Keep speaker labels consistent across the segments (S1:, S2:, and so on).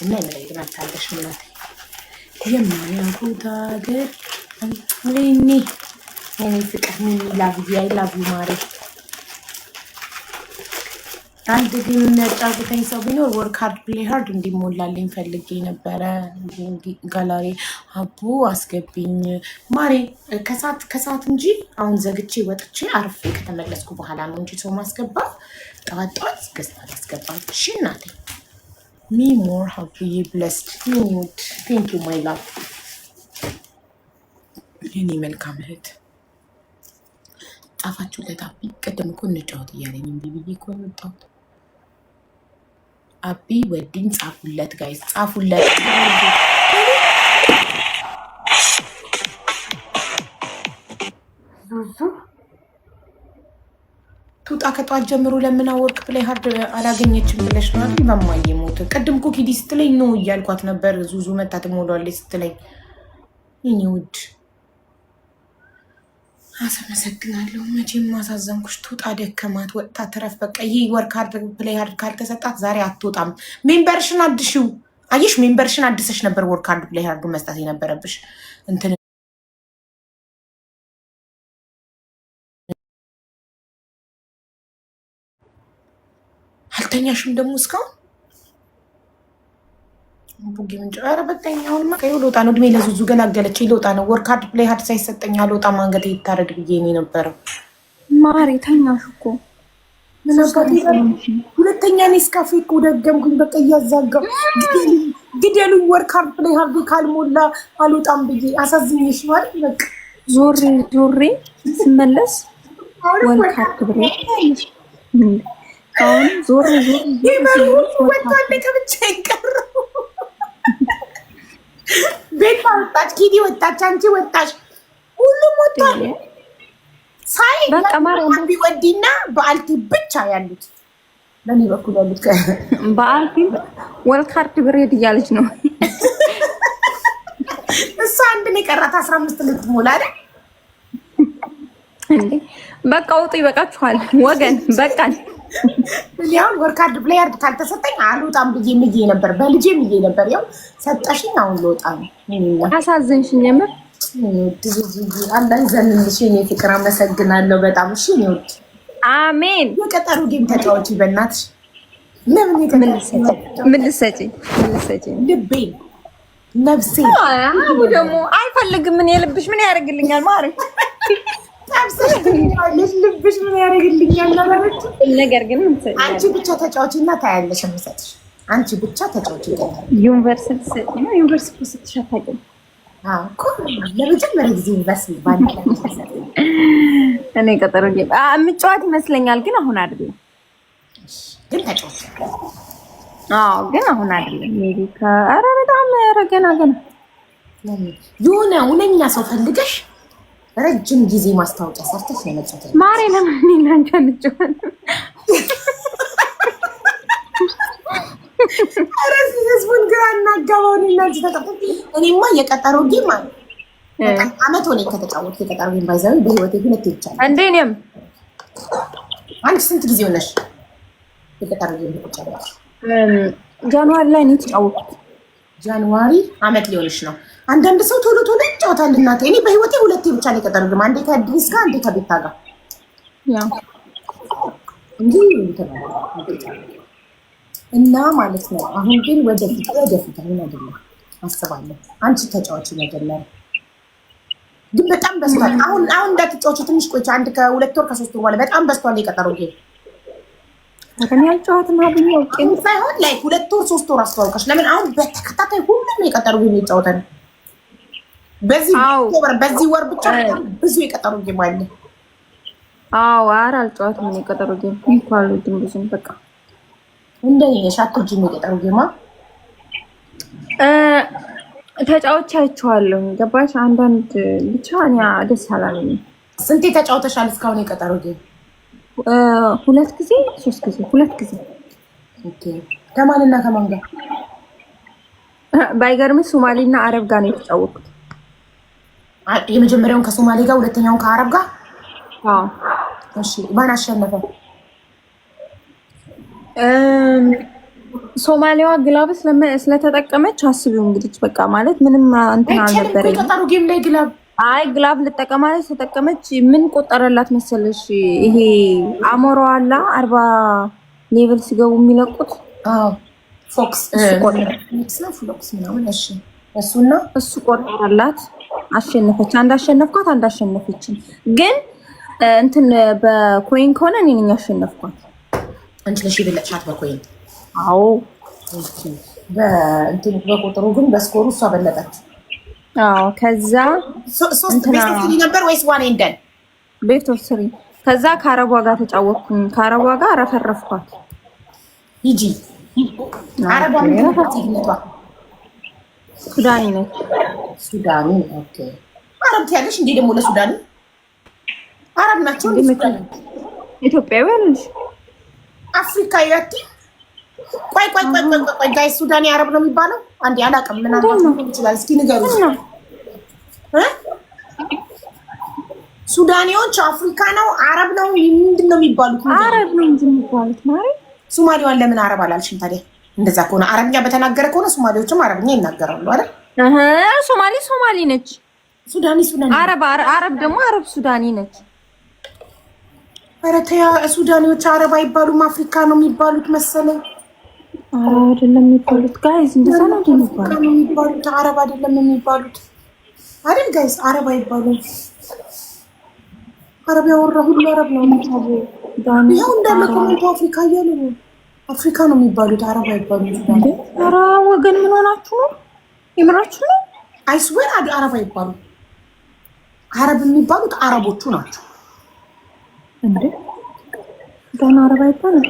S1: እና ይመጣልሽ እናቴ የሚያውቁት ሀገር እኔ ፍቅር አይ ላቭ ዩ ማሬ። አንድ ግን የሚያጫውተኝ ሰው ቢኖር ወርክ ሃርድ ፕሌይ ሃርድ እንዲሞላልኝ ፈልጌ ነበረ። ጋላሪ አቡ አስገቢኝ ማሬ። ከሰዓት እንጂ አሁን ዘግቼ ወጥቼ አርፌ ከተመለስኩ በኋላ ነው እንጂ ሰው ማስገባ ጠዋት ጠዋት ገዝታ ያስገባል። እሺ እናቴ ሚ ሞር ሃፒ ብለስድ ኒውድ ቴንክ ዩ ማይ ላቭ። የኔ መልካም እህት ጻፋችሁለት። አቢ ቅድም እኮ እንጫወት እያለኝ እምቢ ብዬ እኮ የወጣሁት። አቢ ወዲኝ ጻፉለት፣ ጋይስ ጻፉለት። ዙዙ ቱጣ ከጧት ጀምሮ ለምን ወርክ ፕሌይ ሃርድ አላገኘችም ብለሽ ነው አይደል? በማየ ሞት ቅድም እኮ ኪዲ ስትለኝ ነው እያልኳት ነበር። ዙዙ መታ ትሞላለች ስትለኝ የኔ ውድ አመሰግናለሁ። መቼም ማሳዘንኩሽ። ቱጣ ደከማት፣ ወጥታ ትረፍ። በቃ ይህ ወርክ ሃርድ ፕሌይ ሃርድ ካልተሰጣት ዛሬ አትወጣም። ሜምበርሽን አድሽው። አየሽ፣ ሜምበርሽን አድሰሽ ነበር ወርክ ሃርድ ፕሌይ ሃርዱ መስጠት የነበረብሽ። እንትን አልተኛሽም ደግሞ እስካሁን ቡጊ ምንጭ። ኧረ በቃኝ። አሁንማ ቀይ ልወጣ ነው። እድሜ ለዙዙ ገላገለች። ልወጣ ነው። ወርክ ሃርድ ፕሌይ ሃርድ ሳይሰጠኝ አልወጣም። አንገቴ ይታረድ ብዬ ነው የነበረው።
S2: ማሬ ተኛሽ እኮ
S1: ሁለተኛ ኔስካፌ እኮ ደገምኩኝ። በቃ እያዛጋው ግደሉኝ። ወርክ ሃርድ ፕሌይ ሃርድ ካልሞላ አልወጣም ብዬ አሳዝኝሽ ማለት በቃ
S2: ዞሬ ስመለስ ወርክ ሃርድ ፕሌይ አሁን ዞሬ
S1: ወጥቷል። ከብቻ ይቀር ቤት ወጣች፣ ኪዲ ወጣች፣ አንቺ ወጣች፣ ሁሉም ወጣል። ሳይ በቃ ማርያም ቢወዲና በአልቲ ብቻ ያሉት በእኔ በኩል ያሉት
S2: በአልቲ ወርክ ሃርድ ብሬድ እያለች ነው
S1: እሷ። አንድ ነው የቀራት 15 ልትሞላ አይደል
S2: እንዴ? በቃ ውጡ፣ ይበቃችኋል ወገን፣ በቃኝ።
S1: ያው ወርክ ሃርድ ፕሌይ ሃርድ ካልተሰጠኝ አልወጣም ብዬ ምዬ ነበር፣ በልጄ ምዬ ነበር። ያው ሰጠሽኝ፣ አሁን ልወጣ ነው።
S2: አሳዘንሽኝ የምር።
S1: አላህ ይዘንልሽ የኔ ፍቅር። አመሰግናለሁ በጣም። እሺ ነው
S2: አሜን።
S1: የቀጠሩ ጌም ተጫወቺ በእናትሽ። ለምን
S2: ምን ልትሰጪኝ?
S1: ልቤ ነፍሴ
S2: አቡ ደግሞ አይፈልግም። ምን የልብሽ ምን ያደርግልኛል ማለት
S1: ልብሽ ምን ያደርግልኛል ማለት
S2: ነገር ግን
S1: አንቺ ብቻ ተጫወቺና ታያለሽ። የምሰጥሽ አንቺ ብቻ ተጫወቺ።
S2: ዩኒቨርሲቲ ሰጪ ነው። ዩኒቨርሲቲ ስትሻታቂ
S1: እኮ ለመጀመሪያ ጊዜ ዩኒቨርሲቲ ባንክ
S2: እኔ ቀጠሮ የምጫወት ይመስለኛል፣ ግን አሁን አይደለም።
S1: ግን ተጫወቺ።
S2: ግን አሁን አይደለም። ሜቢ ኧረ በጣም ገና
S1: የሆነ እውነኛ ሰው ፈልገሽ ረጅም ጊዜ ማስታወቂያ ሰርተሽ ነው የመጣሁት።
S2: ማሬ ለማን እናንተ አንጫወት።
S1: ኧረ ህዝቡን ግራ እናጋባውን እናንተ ተቀጥቶ። እኔማ የቀጠሮ ጌም ማለት አመት ሆነኝ ከተጫወትኩ። የቀጠሮ ጌም ባይዘው በህይወቴ ሁለቴ ብቻ ነው
S2: እንዴ? እኔም
S1: አንቺ ስንት ጊዜ ሆነሽ የቀጠሮ ጌም ተጫወትሽ?
S2: ጃንዋሪ ላይ ነው የተጫወትኩት።
S1: ጃንዋሪ አመት ሊሆንሽ ነው። አንዳንድ ሰው ቶሎ ይጫወታል እናቴ። እኔ በህይወቴ ሁለቴ ብቻ ነው የቀጠሮ ጌም፣ አንዴ ከአዲስ ጋር አንዴ ከቤታ ጋር እንጂ እና ማለት ነው። አሁን ግን ወደፊት አሁን አይደለም አስባለሁ። አንቺ ተጫዋች መጀመሪያ ግን በጣም በስቷል። አሁን እንዳትጫወቺ ትንሽ ቆይቼ አንድ ከ2 ወር ከ3 ወር በኋላ በጣም በስቷል የቀጠሮ ጌም።
S2: እኔ አልጫወትም አብኛው
S1: ቄም ሳይሆን ላይ 2 ወር 3 ወር አስተዋውቀሽ። ለምን አሁን በተከታታይ ሁሉም የቀጠሮ ጌም ይጫወታል። በዚህ ወር ብቻ ብዙ የቀጠሮ ጌም አለ።
S2: ኧረ አልጫወትም እኔ የቀጠሮ ጌም እንኳን ልጅም ብዙም በቃ
S1: እንደኔ የሻቶጂ የቀጠሮ ጌማ
S2: ተጫዎች አይቼዋለሁ። ገባሽ? አንዳንድ ብቻ እኔ ደስ አላለኝም።
S1: ስንቴ ተጫውተሻል እስካሁን የቀጠሮ ጌም?
S2: 2 ጊዜ 3 ጊዜ 2 ጊዜ።
S1: ኦኬ። ከማንና ከማን ጋር?
S2: ባይገርምሽ ሶማሌና አረብ ጋር ነው የተጫወትኩት።
S1: የመጀመሪያውን ከሶማሌ ጋር፣ ሁለተኛውን ከአረብ ጋር። እሺ። ማን አሸነፈ?
S2: ሶማሊያዋ ግላብ ስለተጠቀመች አስቢው እንግዲህ በቃ ማለት ምንም እንትን አልነበረኝ።
S1: ተጣሩ ጌም ላይ ግላብ
S2: አይ ግላብ ልጠቀማለች ተጠቀመች። ምን ቆጠረላት መሰለሽ? ይሄ አሞራው አላ 40 ሌቭል ሲገቡ የሚለቁት
S1: ፎክስ ፍሎክስ ምናምን። እሺ እሱ
S2: ቆጠረላት። አሸነፈች። አንድ አሸነፍኳት፣ አንድ አሸነፈችን። ግን እንትን በኮይን ከሆነ እኔ ነኝ ያሸነፍኳት።
S1: አንቺ ነሽ የበለጥሻት በኮይን?
S2: አዎ።
S1: በእንትን በቁጥሩ ግን በስኮሩ እሷ በለጠች።
S2: አዎ። ከዛ
S1: ሶስት ቤት ነበር ወይስ ዋን እንደን
S2: ቤት ወስሪ። ከዛ ከአረቧ ጋር ተጫወትኩኝ። ከአረቧ ጋር ረፈረፍኳት።
S1: ሂጂ አረቧ ምን ነው?
S2: ሱዳኒ ነች።
S1: ሱዳኒ ኦኬ። አረብ ትያለሽ እንዴ? ደግሞ ለሱዳኒ አረብ ናቸው እንዴ? ሱዳኒ
S2: ኢትዮጵያዊ አይደለሽ?
S1: አፍሪካዊ ያቲ ቆይ ጋይስ፣ ሱዳኒ አረብ ነው የሚባለው? አንዴ አላውቅም። ምን አባቱ ይችላል? እስኪ ንገሩኝ። ሱዳኒዎች አፍሪካ ነው አረብ ነው ምንድን ነው የሚባሉት?
S2: አረብ ነው እንጂ የሚባሉት ማለት።
S1: ሶማሊዋን ለምን አረብ አላልሽም ታዲያ? እንደዛ ከሆነ አረብኛ በተናገረ ከሆነ ሶማሌዎችም አረብኛ ይናገራሉ አይደል?
S2: ሶማሊ ነች።
S1: ሱዳኒ
S2: አረብ ደግሞ አረብ ሱዳኒ ነች።
S1: ኧረ ተያ፣ ሱዳኒዎች አረብ አይባሉም አፍሪካ ነው የሚባሉት መሰለኝ።
S2: አይደለም የሚባሉት ጋይዝ፣ እንደዛ ነው
S1: የሚባሉት። አረብ አይደለም የሚባሉት አይደል ጋይዝ? አረብ አይባሉም። አረብ ያወራ ሁሉ አረብ ነው። ይኸው እንዳለ ኮሜንቱ አፍሪካ እያለ ነው። አፍሪካ ነው የሚባሉት፣ አረብ አይባሉም።
S2: ኧረ ወገን ምን ሆናችሁ ነው? የምራችሁ ነው?
S1: አይስዌር አረብ አይባሉም። አረብ የሚባሉት አረቦቹ ናቸው እንዴ?
S2: ገና አረብ አይባሉም።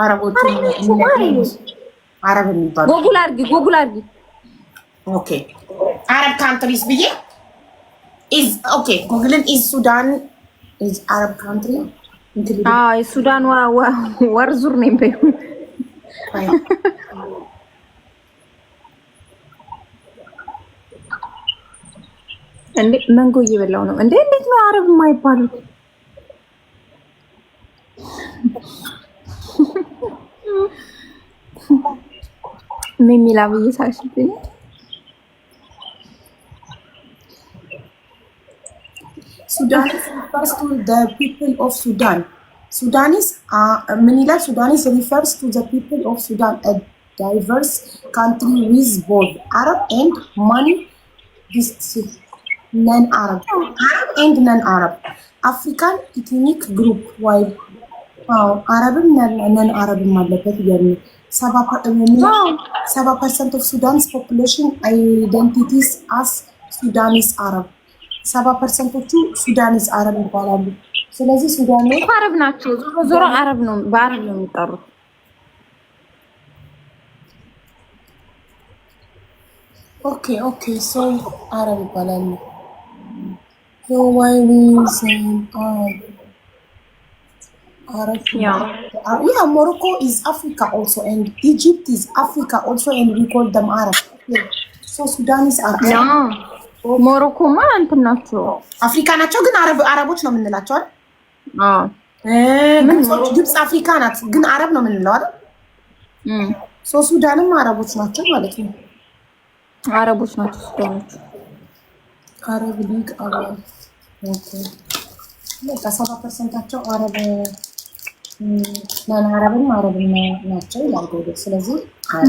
S1: አረቦቹ አረብ የሚባሉት።
S2: ጎግል አድርጊ።
S1: ኦኬ አረብ ካንትሪስ ብዬ ኢዝ ኦኬ ጎግልን ኢዝ ሱዳን ኢዝ አረብ ካንትሪ
S2: ሱዳን ወርዙር ነኝ በይ። እንዴ መንጎ እየበላው ነው እንዴ? እንዴት ነው አረብ የማይባሉት? ሚሚላ ብዬሳሽብኝ
S1: Sudanese refers to the people of Sudan. Sudanese ምን ይላል? Sudanese refers to the people of Sudan, a diverse country with both Arab and many non-Arab and non-Arab African ethnic group. while አረብም non-Arabም አለበት ያለ 70% of Sudan's population identities as Sudanese Arab 70%ዎቹ ሱዳኒስ አረብ ይባላሉ። ስለዚህ ሱዳኖች
S2: አረብ ናቸው። ዞሮ አረብ ነው፣ በአረብ ነው የሚጠሩት።
S1: ኦኬ ሶ አረብ ይባላሉ። so why we say Arab? Yeah, Morocco is Africa also, and Egypt is Africa also, and we call them Arab. so Sudanese are Arab.
S2: ሞሮኮማ እንትን ናቸው፣
S1: አፍሪካ ናቸው፣ ግን አረቦች ነው የምንላቸው አይደል? ግብጽ አፍሪካ ናት፣ ግን አረብ ነው የምንለው አይደል? ሱዳንም አረቦች ናቸው ማለት ነው።
S2: አረቦች ናቸው ሱዳኖች።
S1: አረብ ሊግ አረብ ኦኬ። በቃ 70%ቸው አረብ አረብም ናቸው ይላል ጎዴ። ስለዚህ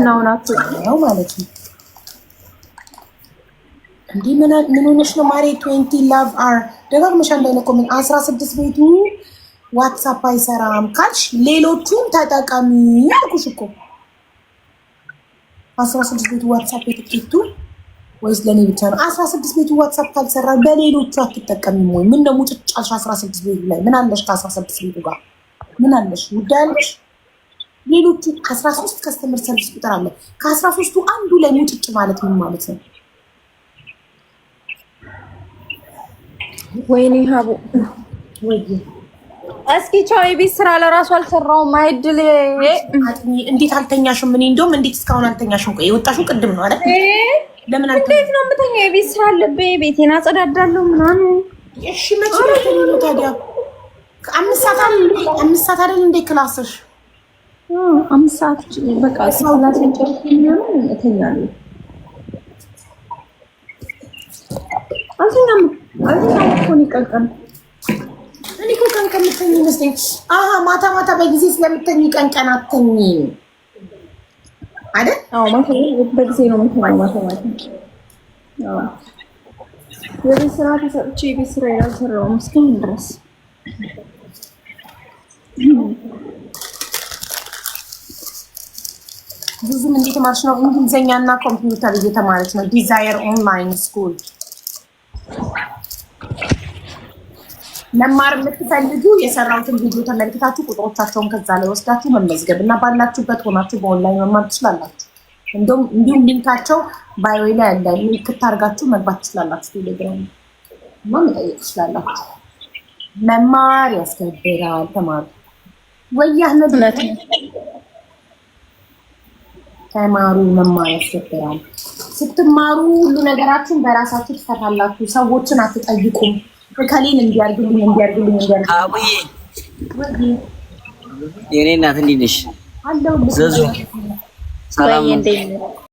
S2: ነው ናቸው
S1: ነው ማለት ነው። እንዴ ምን ሆነሽ ነው ማሬ? 20 ላቭ አር ደጋግመሽ አንዳይነ ኮሜንት 16 ቤቱ ዋትስአፕ አይሰራም ካልሽ ሌሎቹን ተጠቀሚ ያልኩሽ እኮ። 16 ቤቱ ዋትስአፕ የትኬቱ ወይስ ለኔ ብቻ ነው? 16 ቤቱ ዋትስአፕ ካልሰራ በሌሎቹ አትጠቀሚም ወይ? ምን ደግሞ ጭጫሽ 16 ቤቱ ላይ ምን አለሽ? ከ16 ቤቱ ጋር ምን አለሽ? ጉዳይ አለሽ? ሌሎቹ 13 ከስተመር ሰርቪስ ቁጥር አለ። ከ13ቱ አንዱ ላይ ሙጭጭ ማለት ምን ማለት ነው?
S2: ወይኔ ሀቡ ወይ እስኪ ቻው። የቤት ስራ ለራሱ አልሰራውም። አይድል
S1: እንዴት አልተኛሽም? ምን እንደውም እንዴት እስካሁን አልተኛሽም? ቆይ የወጣሽው ቅድም ነው አይደል? ለምን
S2: እንዴት ነው የምተኛው? የቤት ስራ አለብኝ። ቤቴን አጸዳዳለሁ ምናምን።
S1: እሺ መቼ ነው ታዲያ? 5 ሰዓት አይደል እንዴ ክላስሽ?
S2: 5 ሰዓት በቃ ክላስ ጨርሼ ምናምን እተኛለሁ። አልተኛም እኮ ነው ቀን
S1: እኔ እኮ ቀን ከምተኝ ይመስለኝ። አሃ ማታ ማታ በጊዜ ስለምተኝ ቀን ቀን አትተኝ አይደል?
S2: አዎ ማታ በጊዜ ነው የምተኛው። ማታ ማታ የቤት ስራ ተሰጥቼ የቤት ስራ ያልሰራሁም እስካሁን ድረስ።
S1: ብዙም እንዴት ማርሽ ነው? እንግሊዘኛና ኮምፒውተር እየተማረች ነው። ዲዛየር ኦንላይን ስኩል መማር የምትፈልጉ የሰራሁትን ቪዲዮ ተመልክታችሁ ቁጥሮቻቸውን ከዛ ላይ ወስዳችሁ መመዝገብ እና ባላችሁበት ሆናችሁ በኦንላይን መማር ትችላላችሁ። እንዲሁም ሊንካቸው ባዮ ላይ ያለ ምልክት አድርጋችሁ መግባት ትችላላችሁ። ቴሌግራም እና መጠየቅ ትችላላችሁ። መማር ያስከብራል። ተማሩ። ወያህነት ተማሩ። መማር ያስከብራል። ስትማሩ ሁሉ ነገራችሁን በራሳችሁ ትፈታላችሁ። ሰዎችን አትጠይቁም። ከሌን እንዲያርግልኝ
S3: አቡዬ የኔ እናት እንዴት ነሽ?
S1: አለው
S3: ዘዙ ሰላም ነው።